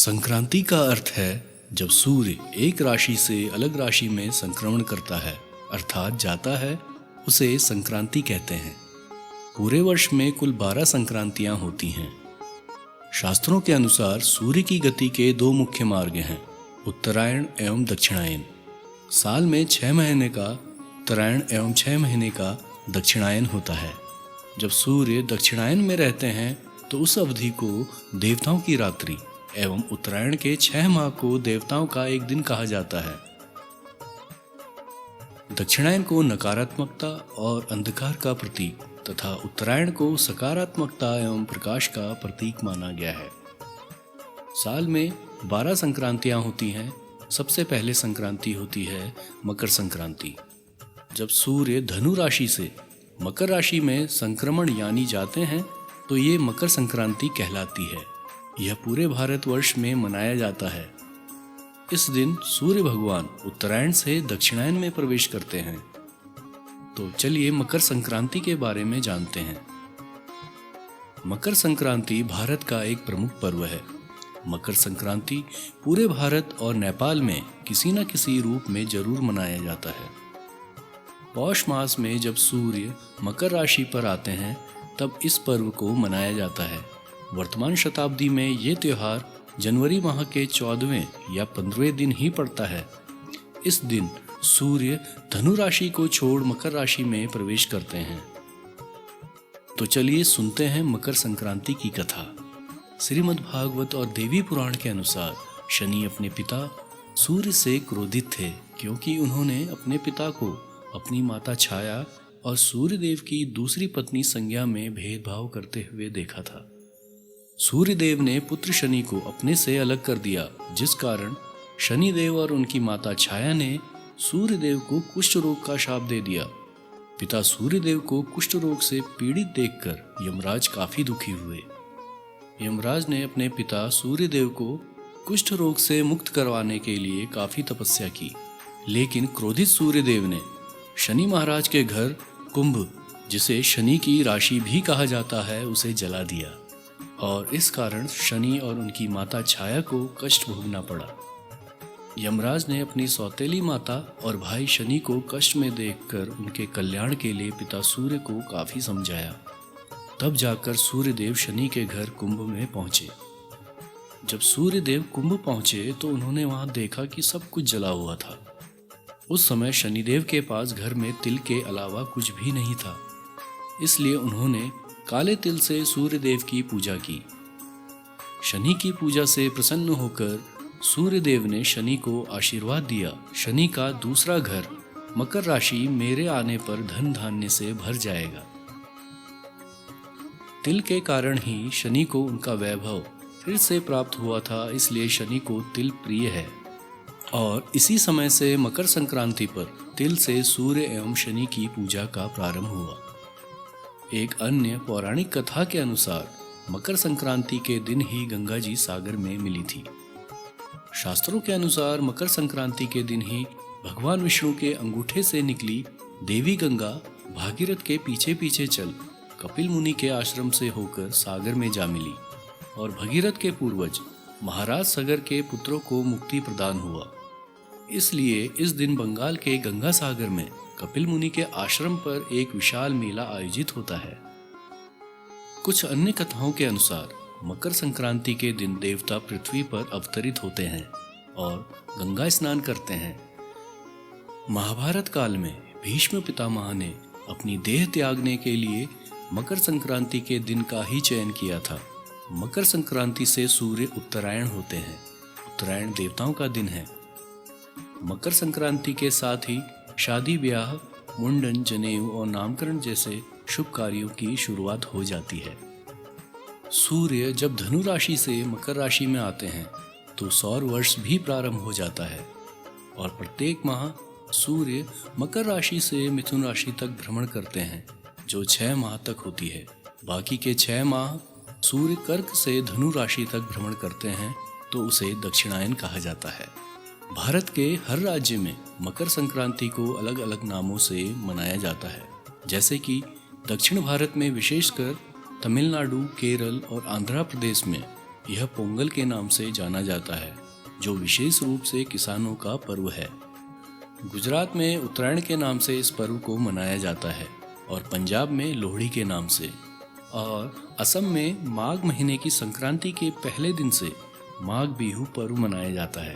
संक्रांति का अर्थ है जब सूर्य एक राशि से अलग राशि में संक्रमण करता है अर्थात जाता है, उसे संक्रांति कहते हैं। पूरे वर्ष में कुल 12 संक्रांतियां होती हैं। शास्त्रों के अनुसार सूर्य की गति के दो मुख्य मार्ग हैं, उत्तरायण एवं दक्षिणायन। साल में 6 महीने का उत्तरायण एवं 6 महीने का दक्षिणायन होता है। जब सूर्य दक्षिणायन में रहते हैं तो उस अवधि को देवताओं की रात्रि एवं उत्तरायण के 6 माह को देवताओं का एक दिन कहा जाता है। दक्षिणायन को नकारात्मकता और अंधकार का प्रतीक तथा उत्तरायण को सकारात्मकता एवं प्रकाश का प्रतीक माना गया है। साल में 12 संक्रांतियां होती हैं। सबसे पहले संक्रांति होती है मकर संक्रांति। जब सूर्य धनु राशि से मकर राशि में संक्रमण यानी जाते हैं तो ये मकर संक्रांति कहलाती है। यह पूरे भारतवर्ष में मनाया जाता है। इस दिन सूर्य भगवान उत्तरायण से दक्षिणायन में प्रवेश करते हैं। तो चलिए मकर संक्रांति के बारे में जानते हैं। मकर संक्रांति भारत का एक प्रमुख पर्व है। मकर संक्रांति पूरे भारत और नेपाल में किसी न किसी रूप में जरूर मनाया जाता है। पौष मास में जब सूर्य मकर राशि पर आते हैं तब इस पर्व को मनाया जाता है। वर्तमान शताब्दी में ये त्योहार जनवरी माह के 14वें या 15वें दिन ही पड़ता है। इस दिन सूर्य धनु राशि को छोड़ मकर राशि में प्रवेश करते हैं। तो चलिए सुनते हैं मकर संक्रांति की कथा। श्रीमद्भागवत और देवी पुराण के अनुसार शनि अपने पिता सूर्य से क्रोधित थे क्योंकि उन्होंने अपने पिता को अपनी माता छाया और सूर्यदेव की दूसरी पत्नी संज्ञा में भेदभाव करते हुए देखा था। सूर्यदेव ने पुत्र शनि को अपने से अलग कर दिया, जिस कारण शनिदेव और उनकी माता छाया ने सूर्यदेव को कुष्ठ रोग का शाप दे दिया। पिता सूर्यदेव को कुष्ठ रोग से पीड़ित देखकर यमराज काफी दुखी हुए। यमराज ने अपने पिता सूर्यदेव को कुष्ठ रोग से मुक्त करवाने के लिए काफी तपस्या की, लेकिन क्रोधित सूर्यदेव ने शनि महाराज के घर कुंभ, जिसे शनि की राशि भी कहा जाता है, उसे जला दिया और इस कारण शनि और उनकी माता छाया को कष्ट भोगना पड़ा। यमराज ने अपनी सौतेली माता और भाई शनि को कष्ट में देखकर उनके कल्याण के लिए पिता सूर्य को काफी समझाया। तब जाकर सूर्यदेव शनि के घर कुंभ में पहुंचे। जब सूर्यदेव कुंभ पहुंचे तो उन्होंने वहां देखा कि सब कुछ जला हुआ था। उस समय शनिदेव के पास घर में तिल के अलावा कुछ भी नहीं था, इसलिए उन्होंने काले तिल से सूर्यदेव की पूजा की। शनि की पूजा से प्रसन्न होकर सूर्यदेव ने शनि को आशीर्वाद दिया, शनि का दूसरा घर मकर राशि मेरे आने पर धन धान्य से भर जाएगा। तिल के कारण ही शनि को उनका वैभव फिर से प्राप्त हुआ था, इसलिए शनि को तिल प्रिय है। और इसी समय से मकर संक्रांति पर तिल से सूर्य एवं शनि की पूजा का प्रारंभ हुआ। एक अन्य पौराणिक कथा के अनुसार मकर संक्रांति के दिन ही गंगा जी सागर में मिली थी। शास्त्रों के अनुसार मकर संक्रांति के दिन ही भगवान विष्णु के अंगूठे से निकली देवी गंगा भागीरथ के पीछे पीछे चल कपिल मुनि के आश्रम से होकर सागर में जा मिली और भगीरथ के पूर्वज महाराज सगर के पुत्रों को मुक्ति प्रदान हुआ। इसलिए इस दिन बंगाल के गंगा सागर में कपिल मुनि के आश्रम पर एक विशाल मेला आयोजित होता है। कुछ अन्य कथाओं के अनुसार मकर संक्रांति के दिन देवता पृथ्वी पर अवतरित होते हैं और गंगा स्नान करते हैं। महाभारत काल में भीष्म पितामह ने अपनी देह त्यागने के लिए मकर संक्रांति के दिन का ही चयन किया था। मकर संक्रांति से सूर्य उत्तरायण होते हैं। उत्तरायण देवताओं का दिन है। मकर संक्रांति के साथ ही शादी ब्याह, मुंडन, जनेऊ और नामकरण जैसे शुभ कार्यों की शुरुआत हो जाती है। सूर्य जब धनु राशि से मकर राशि में आते हैं तो सौर वर्ष भी प्रारंभ हो जाता है और प्रत्येक माह सूर्य मकर राशि से मिथुन राशि तक भ्रमण करते हैं, जो 6 माह तक होती है। बाकी के 6 माह सूर्य कर्क से धनु राशि तक भ्रमण करते हैं, तो उसे दक्षिणायन कहा जाता है। भारत के हर राज्य में मकर संक्रांति को अलग अलग नामों से मनाया जाता है, जैसे कि दक्षिण भारत में विशेषकर तमिलनाडु, केरल और आंध्र प्रदेश में यह पोंगल के नाम से जाना जाता है, जो विशेष रूप से किसानों का पर्व है। गुजरात में उत्तरायण के नाम से इस पर्व को मनाया जाता है और पंजाब में लोहड़ी के नाम से, और असम में माघ महीने की संक्रांति के पहले दिन से माघ बिहू पर्व मनाया जाता है।